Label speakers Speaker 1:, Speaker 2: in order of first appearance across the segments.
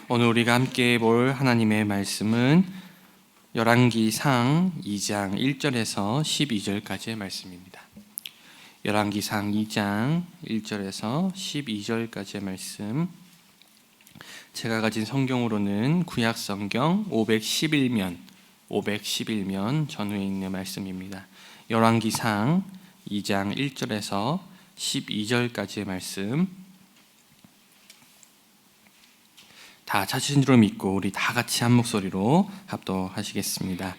Speaker 1: 오늘 우리가 함께 볼 하나님의 말씀은 열왕기상 2장 1절에서 12절까지의 말씀입니다. 열왕기상 2장 1절에서 12절까지의 말씀, 제가 가진 성경으로는 구약성경 511면 전후에 있는 말씀입니다. 열왕기상 2장 1절에서 12절까지의 말씀, 다 찾으신 줄 믿고 우리 다 같이 한 목소리로 합독하시겠습니다.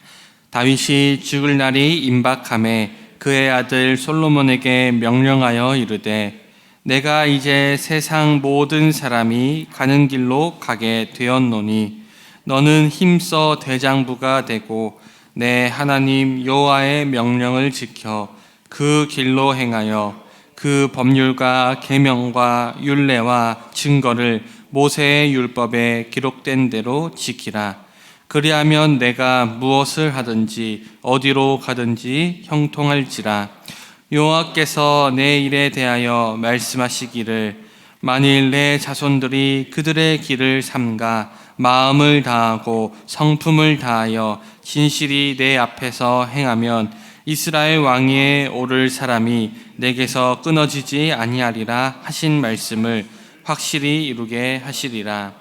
Speaker 1: 다윗이 죽을 날이 임박함에 그의 아들 솔로몬에게 명령하여 이르되, 내가 이제 세상 모든 사람이 가는 길로 가게 되었노니 너는 힘써 대장부가 되고 내 하나님 여호와의 명령을 지켜 그 길로 행하여 그 법률과 계명과 율례와 증거를 모세의 율법에 기록된 대로 지키라. 그리하면 내가 무엇을 하든지 어디로 가든지 형통할지라. 여호와께서 내 일에 대하여 말씀하시기를, 만일 내 자손들이 그들의 길을 삼가 마음을 다하고 성품을 다하여 진실이 내 앞에서 행하면 이스라엘 왕위에 오를 사람이 내게서 끊어지지 아니하리라 하신 말씀을 확실히 이루게 하시리라.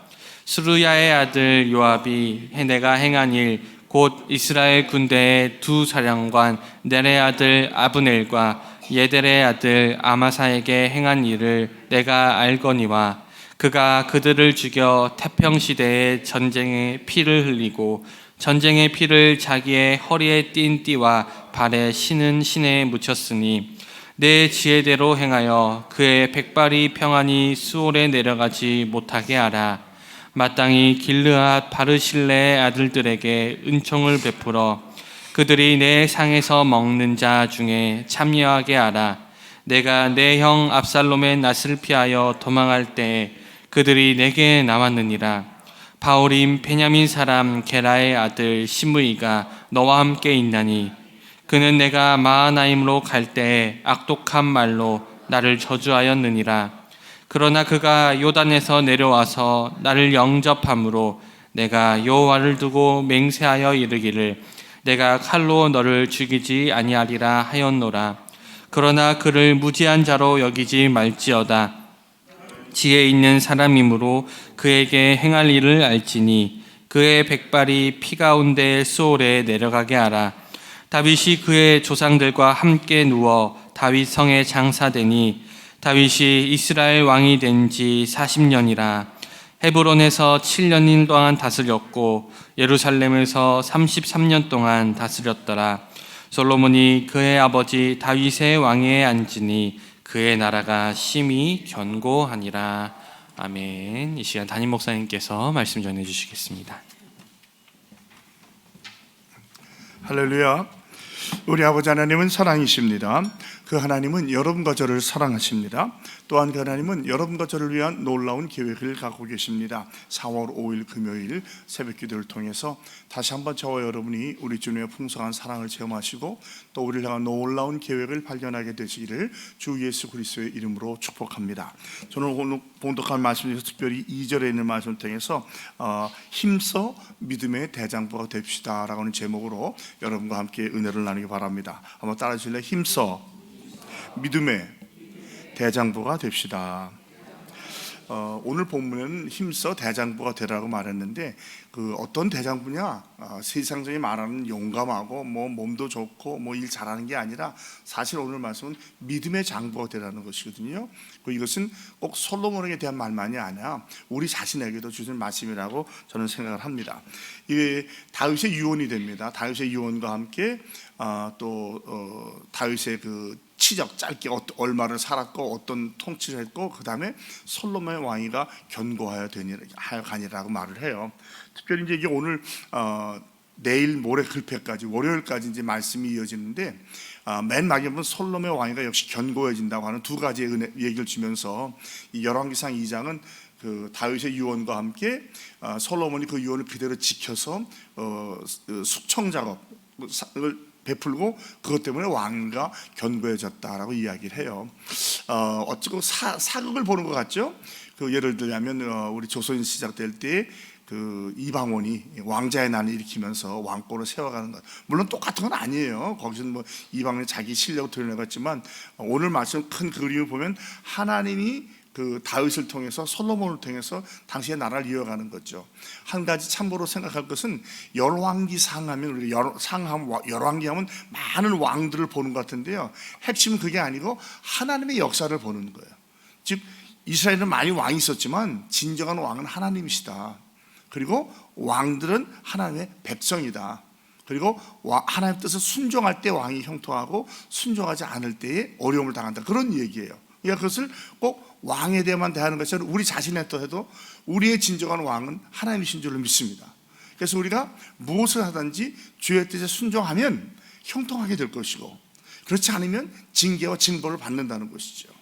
Speaker 1: 스루야의 아들 요압이 내가 행한 일, 곧 이스라엘 군대의 두 사령관 넬의 아들 아브넬과 예델의 아들 아마사에게 행한 일을 내가 알거니와, 그가 그들을 죽여 태평시대의 전쟁에 피를 흘리고 전쟁의 피를 자기의 허리에 띤 띠와 발에 신은 신에 묻혔으니 내 지혜대로 행하여 그의 백발이 평안히 수올에 내려가지 못하게 하라. 마땅히 길르앗 바르실레의 아들들에게 은총을 베풀어 그들이 내 상에서 먹는 자 중에 참여하게 하라. 내가 내 형 압살롬의 낯을 피하여 도망할 때에 그들이 내게 남았느니라. 바울임 베냐민 사람 게라의 아들 시므이가 너와 함께 있나니 그는 내가 마하나임으로 갈 때에 악독한 말로 나를 저주하였느니라. 그러나 그가 요단에서 내려와서 나를 영접함으로 내가 여호와를 두고 맹세하여 이르기를, 내가 칼로 너를 죽이지 아니하리라 하였노라. 그러나 그를 무지한 자로 여기지 말지어다. 지혜 있는 사람이므로 그에게 행할 일을 알지니 그의 백발이 피 가운데 수올에 내려가게 하라. 다윗이 그의 조상들과 함께 누워 다윗 성에 장사되니 다윗이 이스라엘 왕이 된 지 40년이라. 헤브론에서 7년 동안 다스렸고 예루살렘에서 33년 동안 다스렸더라. 솔로몬이 그의 아버지 다윗의 왕위에 앉으니 그의 나라가 심히 견고하니라. 아멘. 이 시간 담임 목사님께서 말씀 전해 주시겠습니다.
Speaker 2: 할렐루야. 우리 아버지 하나님은 사랑이십니다. 그 하나님은 여러분과 저를 사랑하십니다. 또한 그 하나님은 여러분과 저를 위한 놀라운 계획을 갖고 계십니다. 4월 5일 금요일 새벽 기도를 통해서 다시 한번 저와 여러분이 우리 주님의 풍성한 사랑을 체험하시고 또 우리를 향한 놀라운 계획을 발견하게 되시기를 주 예수 그리스도의 이름으로 축복합니다. 저는 오늘 봉독한 말씀 중에서 특별히 2절에 있는 말씀을 통해서 힘써 믿음의 대장부가 됩시다 라고 하는 제목으로 여러분과 함께 은혜를 나누기 바랍니다. 한번 따라 주실래요? 힘써 믿음의 대장부가 됩시다. 오늘 본문에는 힘써 대장부가 되라고 말했는데 그 어떤 대장부냐? 세상적인 말하는 용감하고 몸도 좋고 일 잘하는 게 아니라 사실 오늘 말씀은 믿음의 장부가 되라는 것이거든요. 이것은 꼭 솔로몬에게 대한 말만이 아니라 우리 자신에게도 주신 말씀이라고 저는 생각을 합니다. 이게 다윗의 유언이 됩니다. 다윗의 유언과 함께 또 다윗의 그 치적, 짧게 얼마를 살았고 어떤 통치를 했고 그 다음에 솔로몬의 왕위가 견고하여 가니라고 말을 해요. 특별히 이제 이게 오늘 내일 모레 글패까지 월요일까지 이제 말씀이 이어지는데 맨 마지막에 보면 솔로몬의 왕위가 역시 견고해진다고 하는 두 가지의 얘기를 주면서 이 열왕기상 2장은 그 다윗의 유언과 함께 솔로몬이 그 유언을 그대로 지켜서 숙청 작업을 베풀고 그것 때문에 왕위가 견고해졌다라고 이야기를 해요. 어찌고 사극을 보는 것 같죠? 그 예를 들자면 우리 조선 시작될 때 그 이방원이 왕자의 난을 일으키면서 왕권을 세워가는 것, 물론 똑같은 건 아니에요. 거기서는 뭐 이방원이 자기 실력을 드러내갔지만 오늘 말씀 큰 그림을 보면 하나님이 그 다윗을 통해서 솔로몬을 통해서 당시의 나라를 이어가는 거죠. 한 가지 참고로 생각할 것은 열왕기상 하면 우리가 열왕기 하면 많은 왕들을 보는 것 같은데요, 핵심은 그게 아니고 하나님의 역사를 보는 거예요. 즉 이스라엘은 많이 왕이 있었지만 진정한 왕은 하나님이시다. 그리고 왕들은 하나님의 백성이다. 그리고 하나님의 뜻을 순종할 때 왕이 형통하고 순종하지 않을 때에 어려움을 당한다, 그런 얘기예요. 그러니까 그것을 꼭 왕에 대해만 대하는 것이 아니라 우리 자신에 또해도 우리의 진정한 왕은 하나님이신 줄로 믿습니다. 그래서 우리가 무엇을 하든지 주의 뜻에 순종하면 형통하게 될 것이고, 그렇지 않으면 징계와 징벌을 받는다는 것이죠.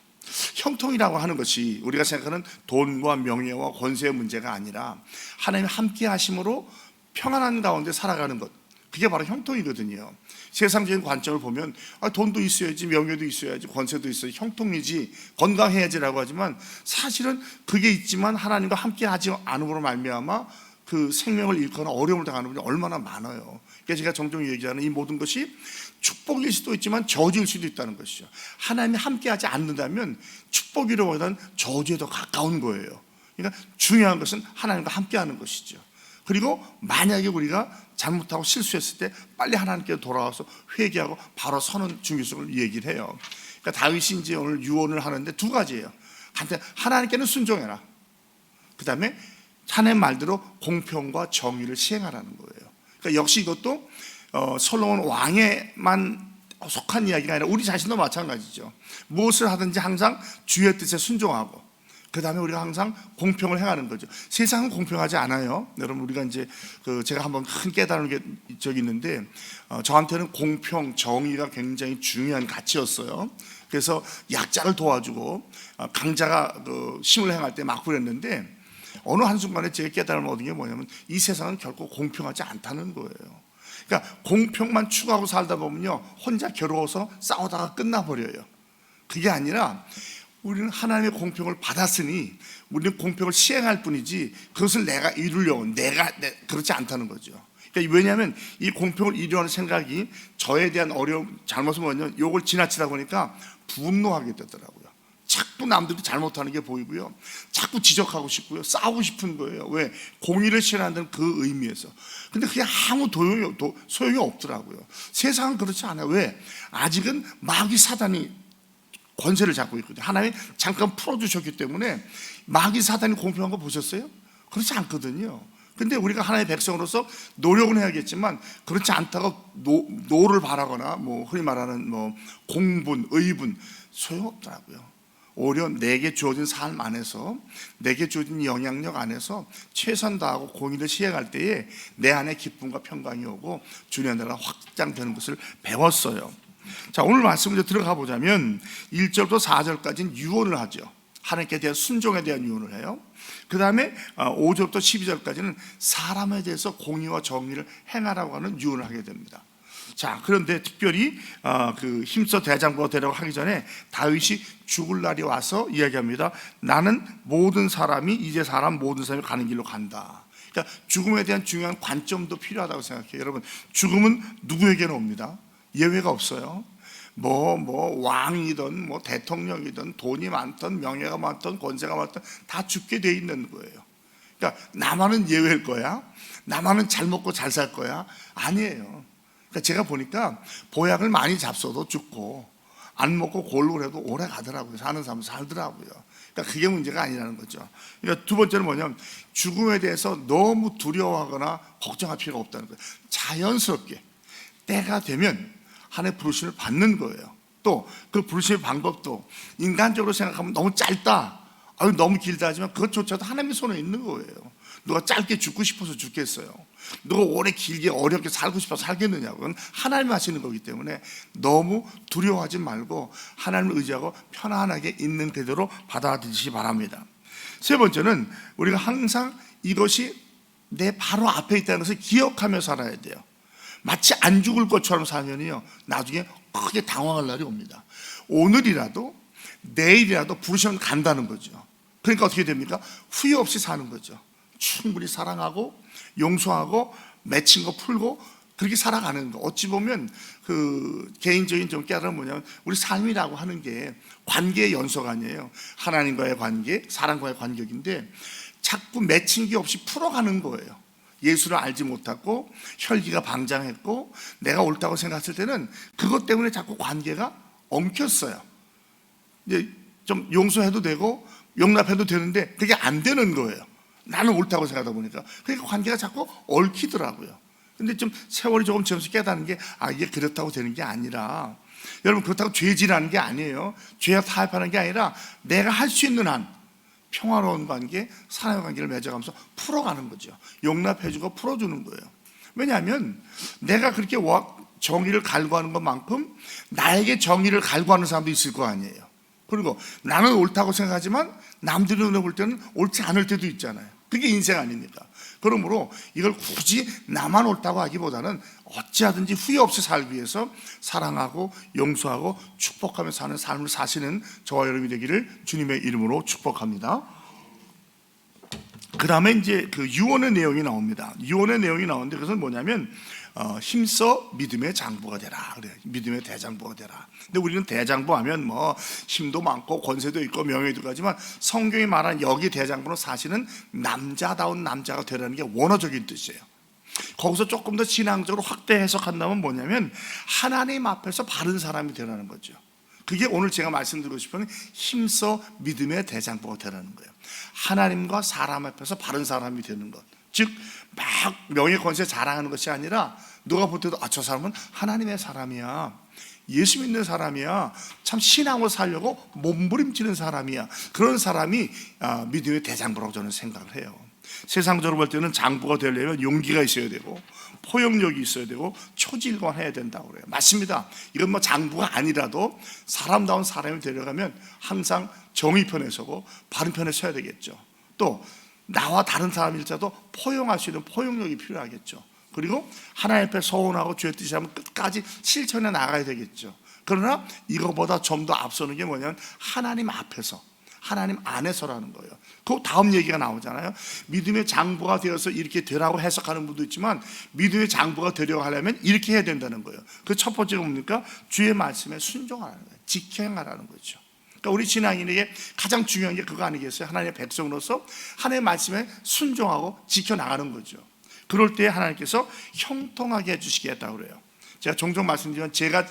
Speaker 2: 형통이라고 하는 것이 우리가 생각하는 돈과 명예와 권세의 문제가 아니라 하나님 함께 하심으로 평안한 가운데 살아가는 것, 그게 바로 형통이거든요. 세상적인 관점을 보면 돈도 있어야지, 명예도 있어야지, 권세도 있어야지, 형통이지, 건강해야지라고 하지만 사실은 그게 있지만 하나님과 함께 하지 않음으로 말미암아 그 생명을 잃거나 어려움을 당하는 분이 얼마나 많아요. 그래서 제가 종종 얘기하는 이 모든 것이 축복일 수도 있지만 저주일 수도 있다는 것이죠. 하나님이 함께하지 않는다면 축복이라기보다는 저주에 더 가까운 거예요. 그러니까 중요한 것은 하나님과 함께하는 것이죠. 그리고 만약에 우리가 잘못하고 실수했을 때 빨리 하나님께 돌아와서 회개하고 바로 서는 중요성을 얘기를 해요. 그러니까 다윗이 이제 오늘 유언을 하는데 두 가지예요. 하나님께는 순종해라. 그 다음에 하나님 말대로 공평과 정의를 시행하라는 거예요. 그러니까 역시 이것도 솔로몬 왕에만 속한 이야기가 아니라 우리 자신도 마찬가지죠. 무엇을 하든지 항상 주의 뜻에 순종하고, 그 다음에 우리가 항상 공평을 행하는 거죠. 세상은 공평하지 않아요. 여러분, 우리가 이제 제가 한번 큰 깨달은 게 저기 있는데, 저한테는 공평, 정의가 굉장히 중요한 가치였어요. 그래서 약자를 도와주고 강자가 힘을 행할 때 막 그랬는데, 어느 한순간에 제가 깨달음을 얻은 게 뭐냐면 이 세상은 결코 공평하지 않다는 거예요. 그러니까 공평만 추구하고 살다 보면요, 혼자 괴로워서 싸우다가 끝나버려요. 그게 아니라 우리는 하나님의 공평을 받았으니 우리는 공평을 시행할 뿐이지 그것을 내가 이루려고 그렇지 않다는 거죠. 그러니까 왜냐하면 이 공평을 이루려는 생각이 저에 대한 어려움, 잘못은 뭐냐면 이걸 지나치다 보니까 분노하게 되더라고요. 자꾸 남들이 잘못하는 게 보이고요, 자꾸 지적하고 싶고요, 싸우고 싶은 거예요. 왜? 공의를 실현한다는 그 의미에서. 근데 그게 아무 소용이 없더라고요. 세상은 그렇지 않아요. 왜? 아직은 마귀 사단이 권세를 잡고 있거든요. 하나님이 잠깐 풀어주셨기 때문에. 마귀 사단이 공평한 거 보셨어요? 그렇지 않거든요. 근데 우리가 하나님의 백성으로서 노력은 해야겠지만 그렇지 않다고 노를 바라거나 흔히 말하는 공분, 의분, 소용없더라고요. 오히려 내게 주어진 삶 안에서, 내게 주어진 영향력 안에서 최선 다하고 공의를 시행할 때에 내 안에 기쁨과 평강이 오고 주님의 나라가 확장되는 것을 배웠어요. 자, 오늘 말씀으로 들어가 보자면 1절부터 4절까지는 유언을 하죠. 하나님께 대한 순종에 대한 유언을 해요. 그 다음에 5절부터 12절까지는 사람에 대해서 공의와 정의를 행하라고 하는 유언을 하게 됩니다. 자, 그런데 특별히 힘써 대장부가 되라고 하기 전에 다윗이 죽을 날이 와서 이야기합니다. 나는 모든 사람이 가는 길로 간다. 그러니까 죽음에 대한 중요한 관점도 필요하다고 생각해요. 여러분, 죽음은 누구에게나 옵니다. 예외가 없어요. 왕이든 대통령이든 돈이 많든 명예가 많든 권세가 많든 다 죽게 돼 있는 거예요. 그러니까 나만은 예외일 거야, 나만은 잘 먹고 잘 살 거야, 아니에요. 그러니까 제가 보니까 보약을 많이 잡숴도 죽고 안 먹고 골로 해도 오래 가더라고요. 사는 사람은 살더라고요. 그러니까 그게 문제가 아니라는 거죠. 그러니까 두 번째는 뭐냐면 죽음에 대해서 너무 두려워하거나 걱정할 필요가 없다는 거예요. 자연스럽게 때가 되면 하나님의 부르심을 받는 거예요. 또 그 부르심의 방법도 인간적으로 생각하면 너무 짧다, 너무 길다 하지만 그것조차도 하나님의 손에 있는 거예요. 누가 짧게 죽고 싶어서 죽겠어요? 누가 오래 길게 어렵게 살고 싶어서 살겠느냐고. 그건 하나님이 하시는 거기 때문에 너무 두려워하지 말고 하나님을 의지하고 편안하게 있는 그대로 받아들이시기 바랍니다. 세 번째는 우리가 항상 이것이 내 바로 앞에 있다는 것을 기억하며 살아야 돼요. 마치 안 죽을 것처럼 살면요, 나중에 크게 당황할 날이 옵니다. 오늘이라도 내일이라도 부르시면 간다는 거죠. 그러니까 어떻게 됩니까? 후회 없이 사는 거죠. 충분히 사랑하고 용서하고 맺힌 거 풀고 그렇게 살아가는 거. 어찌 보면 그 개인적인 좀 깨달음은 뭐냐면 우리 삶이라고 하는 게 관계의 연속 아니에요. 하나님과의 관계, 사람과의 관계인데 자꾸 맺힌 게 없이 풀어가는 거예요. 예수를 알지 못하고 혈기가 방장했고 내가 옳다고 생각했을 때는 그것 때문에 자꾸 관계가 엉켰어요. 이제 좀 용서해도 되고 용납해도 되는데 그게 안 되는 거예요. 나는 옳다고 생각하다 보니까. 그러니까 관계가 자꾸 얽히더라고요. 근데 좀 세월이 조금 지나면서 깨닫는 게 이게 그렇다고 되는 게 아니라, 여러분 그렇다고 죄질하는 게 아니에요. 죄와 타협하는 게 아니라 내가 할 수 있는 한 평화로운 관계, 사랑의 관계를 맺어가면서 풀어가는 거죠. 용납해주고 풀어주는 거예요. 왜냐하면 내가 그렇게 정의를 갈구하는 것만큼 나에게 정의를 갈구하는 사람도 있을 거 아니에요. 그리고 나는 옳다고 생각하지만 남들이 눈에 볼 때는 옳지 않을 때도 있잖아요. 그게 인생 아닙니까? 그러므로 이걸 굳이 나만 옳다고 하기보다는 어찌하든지 후회 없이 살기 위해서 사랑하고 용서하고 축복하며 사는 삶을 사시는 저와 여러분이 되기를 주님의 이름으로 축복합니다. 그 다음에 이제 그 유언의 내용이 나옵니다. 유언의 내용이 나오는데 그것은 뭐냐면 힘써 믿음의 장부가 되라 그래요. 믿음의 대장부가 되라. 근데 우리는 대장부 하면 뭐 힘도 많고 권세도 있고 명예도 가지만 성경이 말하는 여기 대장부는 사실은 남자다운 남자가 되라는 게 원어적인 뜻이에요. 거기서 조금 더 신앙적으로 확대 해석한다면 뭐냐면 하나님 앞에서 바른 사람이 되라는 거죠. 그게 오늘 제가 말씀드리고 싶은 힘써 믿음의 대장부가 되라는 거예요. 하나님과 사람 앞에서 바른 사람이 되는 것. 즉 막 명예 권세 자랑하는 것이 아니라 누가 볼 때도 저 사람은 하나님의 사람이야, 예수 믿는 사람이야, 참 신앙으로 살려고 몸부림치는 사람이야. 그런 사람이 믿음의 대장부라고 저는 생각을 해요. 세상적으로 볼 때는 장부가 되려면 용기가 있어야 되고 포용력이 있어야 되고 초질관해야 된다고 그래요. 맞습니다. 이건 뭐 장부가 아니라도 사람다운 사람이 되려면 항상 정의 편에 서고 바른 편에 서야 되겠죠. 또 나와 다른 사람일지라도 포용할 수 있는 포용력이 필요하겠죠. 그리고 하나님 앞에 서운하고 죄 뜻이 하면 끝까지 실천해 나가야 되겠죠. 그러나 이거보다 좀 더 앞서는 게 뭐냐면 하나님 앞에서, 하나님 안에서라는 거예요. 그 다음 얘기가 나오잖아요. 믿음의 장부가 되어서 이렇게 되라고 해석하는 분도 있지만 믿음의 장부가 되려고 하려면 이렇게 해야 된다는 거예요. 그 첫 번째가 뭡니까? 주의 말씀에 순종하라는 거예요. 지켜 행하라는 거죠. 그러니까 우리 신앙인에게 가장 중요한 게 그거 아니겠어요? 하나님의 백성으로서 하나님의 말씀에 순종하고 지켜나가는 거죠. 그럴 때 하나님께서 형통하게 해주시겠다고 그래요. 제가 종종 말씀드리면 제가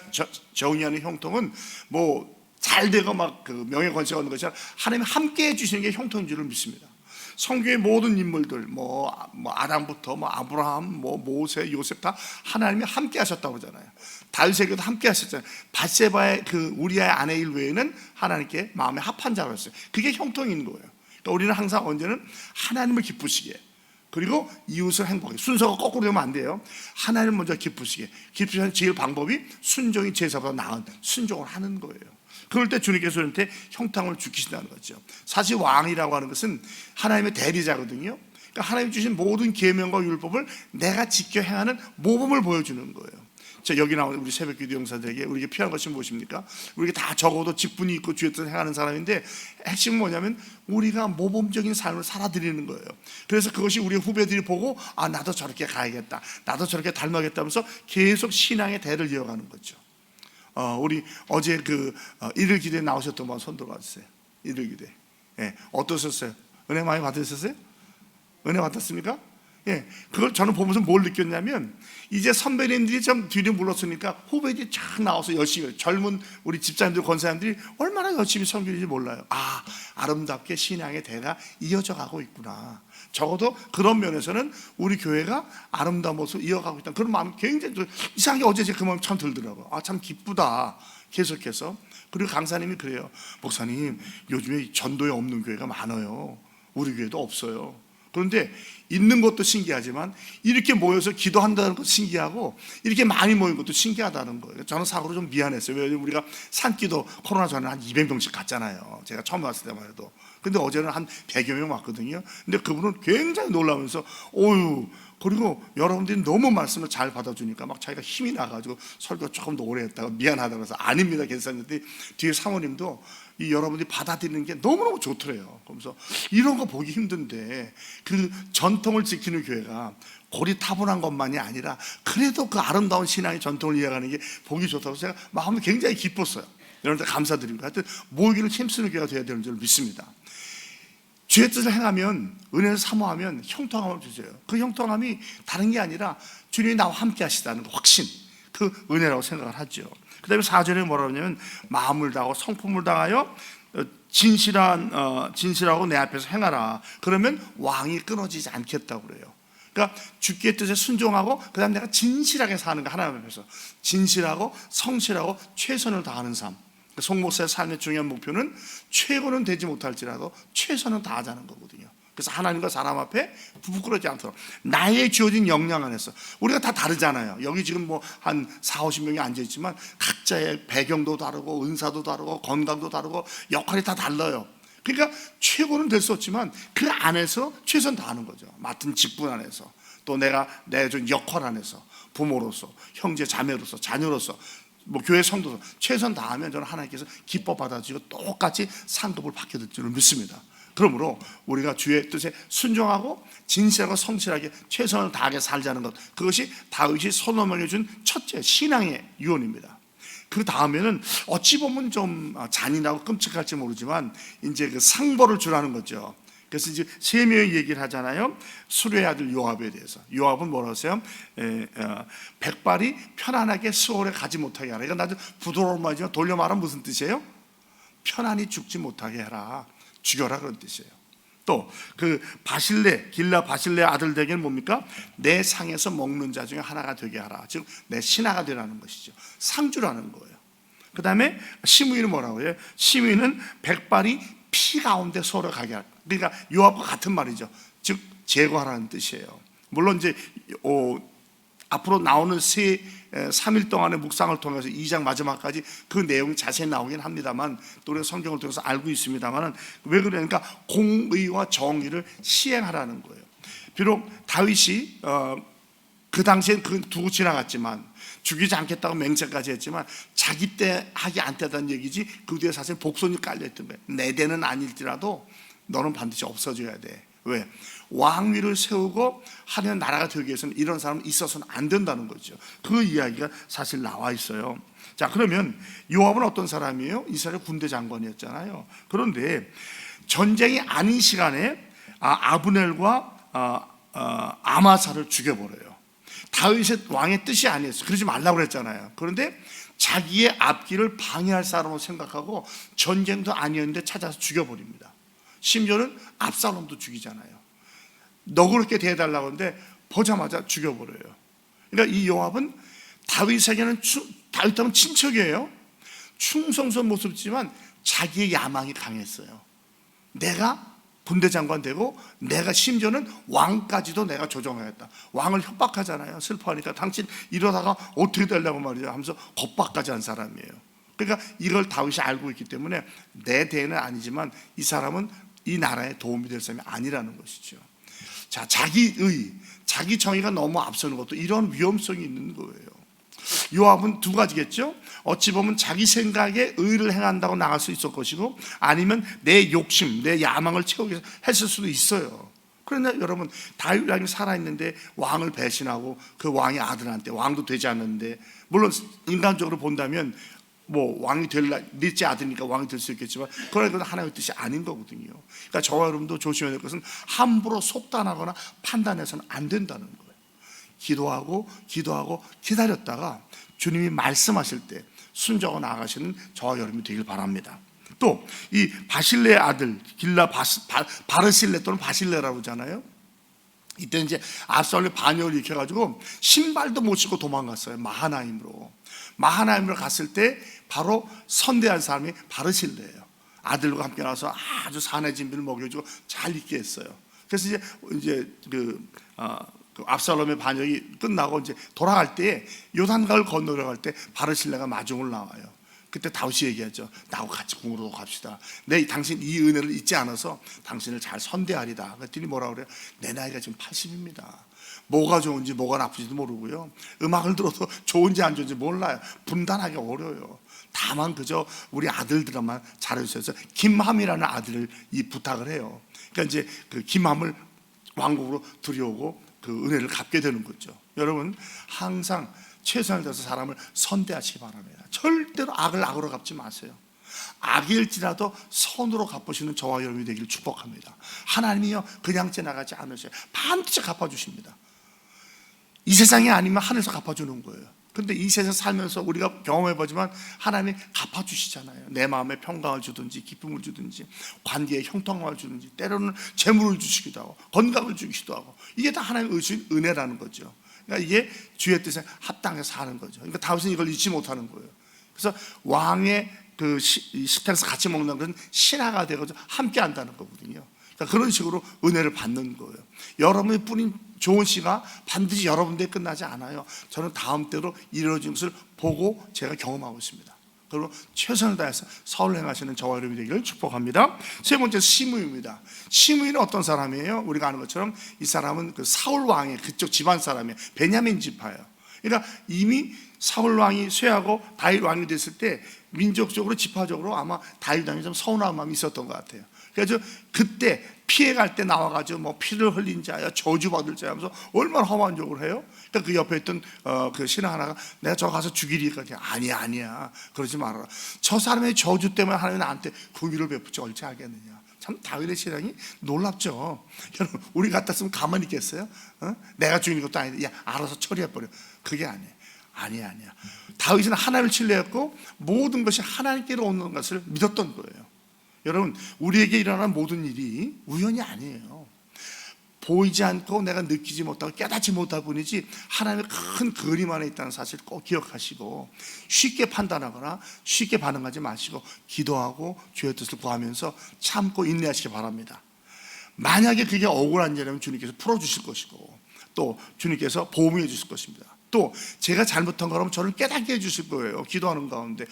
Speaker 2: 정의하는 형통은 뭐 잘 되고 막 그 명예 권세가 얻는 것이 아니라 하나님이 함께 해주시는 게 형통인 줄을 믿습니다. 성경의 모든 인물들 뭐 아담부터 뭐 아브라함, 뭐 모세, 요셉 다 하나님이 함께 하셨다고 그러잖아요. 다윗에게도 함께 하셨잖아요. 밧세바의 그 우리아의 아내 일 외에는 하나님께 마음에 합한 자였어요. 그게 형통인 거예요. 그러니까 우리는 항상 언제는 하나님을 기쁘시게, 그리고 이웃을 행복하게, 순서가 거꾸로 되면 안 돼요. 하나님을 먼저 기쁘시게 하는 제일 방법이 순종이 제사보다 나은 순종을 하는 거예요. 그럴 때 주님께서 우리한테 형통을 주시다는 거죠. 사실 왕이라고 하는 것은 하나님의 대리자거든요. 그러니까 하나님이 주신 모든 계명과 율법을 내가 지켜 행하는 모범을 보여주는 거예요. 자, 여기 나오는 우리 새벽기도 용사들에게 우리에게 필요한 것이 무엇입니까? 우리에게 다 적어도 직분이 있고 주의 뜻을 행하는 사람인데 핵심은 뭐냐면 우리가 모범적인 삶을 살아드리는 거예요. 그래서 그것이 우리 후배들이 보고 나도 저렇게 가야겠다, 나도 저렇게 닮아야겠다면서 계속 신앙의 대를 이어가는 거죠. 우리 어제 그 일일 기도에 나오셨던 분 손 들어와주세요. 일일 기도에. 예, 어떠셨어요? 은혜 많이 받으셨어요? 은혜 받았습니까? 예, 그걸 저는 보면서 뭘 느꼈냐면 이제 선배님들이 좀 뒤로 물렀으니까 후배들이 쫙 나와서 열심히, 젊은 우리 집사님들, 권사님들이 얼마나 열심히 섬기는지 몰라요. 아름답게 신앙의 대가 이어져 가고 있구나. 적어도 그런 면에서는 우리 교회가 아름다운 모습을 이어가고 있다, 그런 마음이 굉장히 이상하게 어제 제가 그 마음이 참 들더라고요. 참 기쁘다. 계속해서. 그리고 강사님이 그래요. 목사님, 요즘에 전도에 없는 교회가 많아요. 우리 교회도 없어요. 그런데 있는 것도 신기하지만 이렇게 모여서 기도한다는 것도 신기하고 이렇게 많이 모인 것도 신기하다는 거예요. 저는 사고로 좀 미안했어요. 왜냐하면 우리가 산기도 코로나 전에 한 200명씩 갔잖아요. 제가 처음 왔을 때만 해도. 근데 어제는 한 100여 명 왔거든요. 근데 그분은 굉장히 놀라면서 그리고 여러분들이 너무 말씀을 잘 받아주니까 막 자기가 힘이 나가지고 설교 조금 더 오래 했다가 미안하다고 해서 아닙니다, 괜찮은데 뒤에 사모님도 이 여러분들이 받아들이는 게 너무너무 좋더래요. 그러면서 이런 거 보기 힘든데 그 전통을 지키는 교회가 고리타분한 것만이 아니라 그래도 그 아름다운 신앙의 전통을 이어가는 게 보기 좋다고 제가 마음이 굉장히 기뻤어요. 여러분들 감사드립니다. 하여튼 모이기를 힘쓰는 교회가 되어야 되는 줄 믿습니다. 주의 뜻을 행하면, 은혜를 사모하면 형통함을 주세요. 그 형통함이 다른 게 아니라 주님이 나와 함께 하시다는 확신, 그 은혜라고 생각을 하죠. 그 다음에 4절에 뭐라고 하냐면 마음을 다하고 성품을 다하여 진실하고 내 앞에서 행하라. 그러면 왕이 끊어지지 않겠다고 그래요. 그러니까 주께 뜻에 순종하고 그 다음에 내가 진실하게 사는 거, 하나님 앞에서 진실하고 성실하고 최선을 다하는 삶. 송 목사의 삶의 중요한 목표는 최고는 되지 못할지라도 최선을 다하자는 거거든요. 그래서 하나님과 사람 앞에 부끄러지 않도록 나의 주어진 역량 안에서, 우리가 다 다르잖아요. 여기 지금 뭐 한 40-50명이 앉아있지만 각자의 배경도 다르고 은사도 다르고 건강도 다르고 역할이 다 달라요. 그러니까 최고는 될 수 없지만 그 안에서 최선 다하는 거죠. 맡은 직분 안에서, 또 내가 내준 역할 안에서, 부모로서, 형제 자매로서, 자녀로서, 뭐 교회 성도로 최선 다하면 저는 하나님께서 기뻐 받아주시고 똑같이 상급을 받게 될 줄을 믿습니다. 그러므로 우리가 주의 뜻에 순종하고 진실하고 성실하게 최선을 다하게 살자는 것, 그것이 다윗이 솔로몬에게 준 첫째 신앙의 유언입니다. 그 다음에는 어찌 보면 좀 잔인하고 끔찍할지 모르지만 이제 그 상벌을 주라는 거죠. 그래서 이제 세 명의 얘기를 하잖아요. 수레의 아들 요압에 대해서. 요압은 뭐라고 하세요? 백발이 편안하게 수월에 가지 못하게 하라. 이건 아주 부드러운 말이지만 돌려 말하면 무슨 뜻이에요? 편안히 죽지 못하게 해라. 죽여라, 그런 뜻이에요. 또 그 바실레, 길라 바실레 아들에게는 뭡니까? 내 상에서 먹는 자 중에 하나가 되게 하라. 즉 내 신하가 되라는 것이죠. 상주라는 거예요. 그 다음에 시므이는 뭐라고 해요? 시므이는 백발이 피 가운데 서로 가게 하라. 그러니까 요압과 같은 말이죠. 즉 제거하라는 뜻이에요. 물론 이제 앞으로 나오는 3일 동안의 묵상을 통해서 2장 마지막까지 그 내용이 자세히 나오긴 합니다만, 또 우리가 성경을 통해서 알고 있습니다만, 왜 그러니까 공의와 정의를 시행하라는 거예요. 비록 다윗이 그 당시엔 그 두고 지나갔지만, 죽이지 않겠다고 맹세까지 했지만 자기 때 하기 안 되다는 얘기지, 그 뒤에 사실 복선이 깔려있던 거예요. 내 대는 아닐지라도 너는 반드시 없어져야 돼. 왜? 왕위를 세우고 하는 나라가 되기 위해서는 이런 사람은 있어서는 안 된다는 거죠. 그 이야기가 사실 나와 있어요. 자, 그러면 요압은 어떤 사람이에요? 이스라엘 군대 장관이었잖아요. 그런데 전쟁이 아닌 시간에 아브넬과 아마사를 죽여버려요. 다윗의 왕의 뜻이 아니었어요. 그러지 말라고 그랬잖아요. 그런데 자기의 앞길을 방해할 사람으로 생각하고 전쟁도 아니었는데 찾아서 죽여버립니다. 심지어는 압살롬도 죽이잖아요. 너그럽게 대해달라고 하는데 보자마자 죽여버려요. 그러니까 이 요압은 다윗에게는 다윗하면 친척이에요. 충성스러운 모습이지만 자기의 야망이 강했어요. 내가 군대 장관 되고 내가 심지어는 왕까지도 내가 조정하겠다. 왕을 협박하잖아요. 슬퍼하니까 당신 이러다가 어떻게 되려고 말이죠 하면서 겁박까지 한 사람이에요. 그러니까 이걸 다윗이 알고 있기 때문에 내 대는 아니지만 이 사람은 이 나라에 도움이 될 사람이 아니라는 것이죠. 자, 자기의, 자기 정의가 너무 앞서는 것도 이런 위험성이 있는 거예요. 요압은 두 가지겠죠. 어찌 보면 자기 생각에 의를 행한다고 나갈 수 있을 것이고, 아니면 내 욕심, 내 야망을 채우기 위해서 했을 수도 있어요. 그러나 여러분, 다윗 왕이 살아있는데 왕을 배신하고 그 왕의 아들한테, 왕도 되지 않는데, 물론 인간적으로 본다면 뭐 왕이 될 넷째 아들이니까 왕이 될 수 있겠지만 그건 하나님의 뜻이 아닌 거거든요. 그러니까 저와 여러분도 조심해야 될 것은 함부로 속단하거나 판단해서는 안 된다는 거예요. 기도하고 기다렸다가 주님이 말씀하실 때 순종하고 나아가시는 저와 여러분이 되길 바랍니다. 또 이 바실레의 아들 길라 바르실레 또는 바실레라고 하잖아요. 이때 이제 압살롬이 반역을 일으켜가지고 신발도 못 신고 도망갔어요. 마하나임으로 갔을 때 바로 선대한 사람이 바르실레예요. 아들과 함께 나와서 아주 산의 진비를 먹여주고 잘 있게 했어요. 그래서 이제 그 압살롬의 반역이 끝나고 이제 돌아갈 때 요단강을 건너려갈 때 바르실레가 마중을 나와요. 그때 다윗이 얘기하죠. 나하고 같이 궁으로 갑시다. 당신 이 은혜를 잊지 않아서 당신을 잘 선대하리다. 그랬더니 뭐라 그래요? 내 나이가 지금 80입니다. 뭐가 좋은지 뭐가 나쁜지도 모르고요. 음악을 들어도 좋은지 안 좋은지 몰라요. 분단하기 어려워요. 다만 그저 우리 아들들만 잘해주셔서 김함이라는 아들을 이 부탁을 해요. 그러니까 이제 그 김함을 왕국으로 들여오고 그 은혜를 갚게 되는 거죠. 여러분 항상 최선을 다해서 사람을 선대하시기 바랍니다. 절대로 악을 악으로 갚지 마세요. 악일지라도 선으로 갚으시는 저와 여러분이 되기를 축복합니다. 하나님이요 그냥 지나가지 않으셔요. 반드시 갚아주십니다. 이 세상이 아니면 하늘에서 갚아주는 거예요. 근데 이 세상 살면서 우리가 경험해보지만 하나님이 갚아주시잖아요. 내 마음에 평강을 주든지 기쁨을 주든지 관계에 형통함을 주든지 때로는 재물을 주시기도 하고 건강을 주시기도 하고 이게 다 하나님의 주신 은혜라는 거죠. 그러니까 이게 주의 뜻에 합당해서 사는 거죠. 그러니까 다윗은 이걸 잊지 못하는 거예요. 그래서 왕의 그 식탁에서 같이 먹는 것은 신하가 되어서 함께 한다는 거거든요. 그러니까 그런 식으로 은혜를 받는 거예요. 여러분의 뿌린 좋은 씨가 반드시 여러분들에 끝나지 않아요. 저는 다음 때로 이루어진 것을 보고 제가 경험하고 있습니다. 그리고 최선을 다해서 사울을 행하시는 저와 여러분이 되기를 축복합니다. 세 번째 시므이입니다. 시므이는 어떤 사람이에요? 우리가 아는 것처럼 이 사람은 그 사울 왕의 그쪽 집안 사람이에요. 베냐민 지파예요. 그러니까 이미 사울 왕이 쇠하고 다윗 왕이 됐을 때 민족적으로 지파적으로 아마 다윗 왕이 좀 서운한 마음이 있었던 것 같아요. 그래서 그때 피해갈 때 나와가지고 뭐 피를 흘린 자야 저주받을 자야 하면서 얼마나 험한 욕을 해요. 그러니까 그 옆에 있던 그 신하 하나가 내가 저 가서 죽이리까 아니야 그러지 말아라. 저 사람의 저주 때문에 하나님이 나한테 긍휼을 베풀지 얼지 알겠느냐. 참 다윗의 신앙이 놀랍죠. 여러분 우리 같았으면 가만히 있겠어요? 내가 죽이는 것도 아닌데 야 알아서 처리해버려. 그게 아니야. 다윗은 하나님을 신뢰했고 모든 것이 하나님께로 오는 것을 믿었던 거예요. 여러분 우리에게 일어나는 모든 일이 우연이 아니에요. 보이지 않고 내가 느끼지 못하고 깨닫지 못할 뿐이지 하나님의 큰 그림 안에 있다는 사실을 꼭 기억하시고 쉽게 판단하거나 쉽게 반응하지 마시고 기도하고 주의 뜻을 구하면서 참고 인내하시기 바랍니다. 만약에 그게 억울한 일이라면 주님께서 풀어주실 것이고 또 주님께서 보호해 주실 것입니다. 또 제가 잘못한 거라면 저를 깨닫게 해주실 거예요. 기도하는 가운데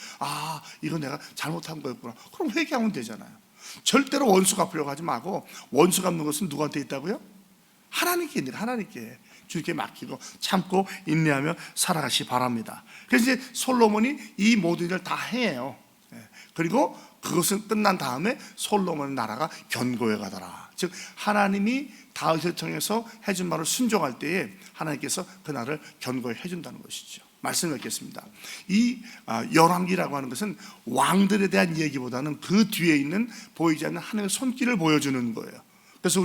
Speaker 2: 이거 내가 잘못한 거였구나. 그럼 회개하면 되잖아요. 절대로 원수 갚으려고 하지 말고 원수 갚는 것은 누구한테 있다고요? 하나님께 있는 하나님께 주님께 맡기고 참고 인내하며 살아가시기 바랍니다. 그래서 이제 솔로몬이 이 모든 일을 다 해요. 그리고 그것은 끝난 다음에 솔로몬의 나라가 견고해 가더라. 즉 하나님이 다윗을 통해서 해준 말을 순종할 때에 하나님께서 그 나라를 견고히 해준다는 것이죠. 말씀을 읽겠습니다. 이 열왕기라고 하는 것은 왕들에 대한 얘기보다는 그 뒤에 있는 보이지 않는 하나님의 손길을 보여주는 거예요. 그래서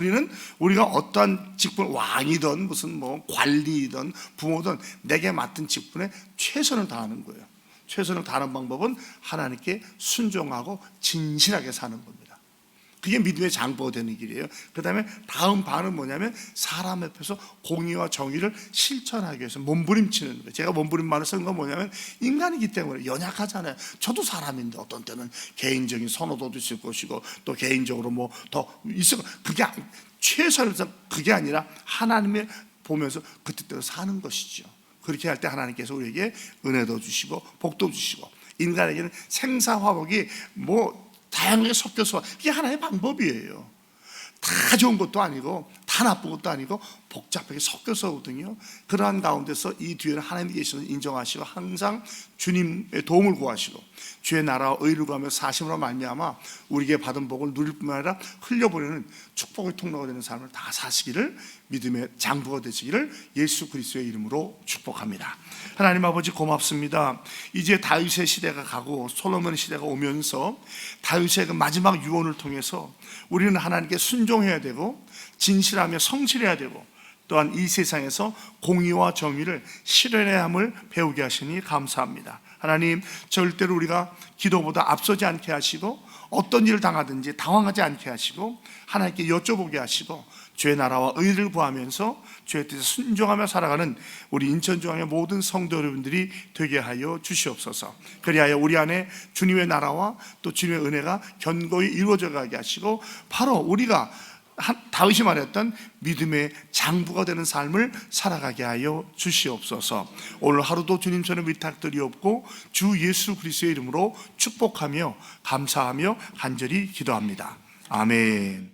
Speaker 2: 우리가 어떠한 직분, 왕이든 무슨 뭐 관리든 부모든 내게 맡은 직분에 최선을 다하는 거예요. 최선을 다하는 방법은 하나님께 순종하고 진실하게 사는 겁니다. 그게 믿음의 장보가 되는 길이에요. 그 다음에 다음 반은 뭐냐면 사람 앞에서 공의와 정의를 실천하기 위해서 몸부림치는 거예요. 제가 몸부림만을 쓴 건 뭐냐면 인간이기 때문에 연약하잖아요. 저도 사람인데 어떤 때는 개인적인 선호도도 있을 것이고 또 개인적으로 뭐 더 있을 거. 그게 최선을 해서 그게 아니라 하나님을 보면서 그 뜻대로 사는 것이죠. 그렇게 할 때 하나님께서 우리에게 은혜도 주시고 복도 주시고 인간에게는 생사화복이 뭐 다양하게 섞여서 그게 하나의 방법이에요. 다 좋은 것도 아니고 다 나쁜 것도 아니고 복잡하게 섞여서거든요. 그러한 가운데서 이 뒤에는 하나님이 계시는 인정하시고 항상 주님의 도움을 구하시고 주의 나라와 의를 구하며 사심으로 말미암아 우리에게 받은 복을 누릴 뿐만 아니라 흘려보내는 축복의 통로가 되는 삶을 다 사시기를 믿음의 장부가 되시기를 예수 그리스도의 이름으로 축복합니다. 하나님 아버지 고맙습니다. 이제 다윗의 시대가 가고 솔로몬의 시대가 오면서 다윗의 그 마지막 유언을 통해서 우리는 하나님께 순종해야 되고 진실하며 성실해야 되고 또한 이 세상에서 공의와 정의를 실현해야 함을 배우게 하시니 감사합니다. 하나님 절대로 우리가 기도보다 앞서지 않게 하시고 어떤 일을 당하든지 당황하지 않게 하시고 하나님께 여쭤보게 하시고 주의 나라와 의를 구하면서 주의 뜻에 순종하며 살아가는 우리 인천중앙의 모든 성도 여러분들이 되게 하여 주시옵소서. 그리하여 우리 안에 주님의 나라와 또 주님의 은혜가 견고히 이루어져 가게 하시고 바로 우리가 다윗이 말했던 믿음의 장부가 되는 삶을 살아가게 하여 주시옵소서. 오늘 하루도 주님처럼 위탁드리옵고 주 예수 그리스도의 이름으로 축복하며 감사하며 간절히 기도합니다. 아멘.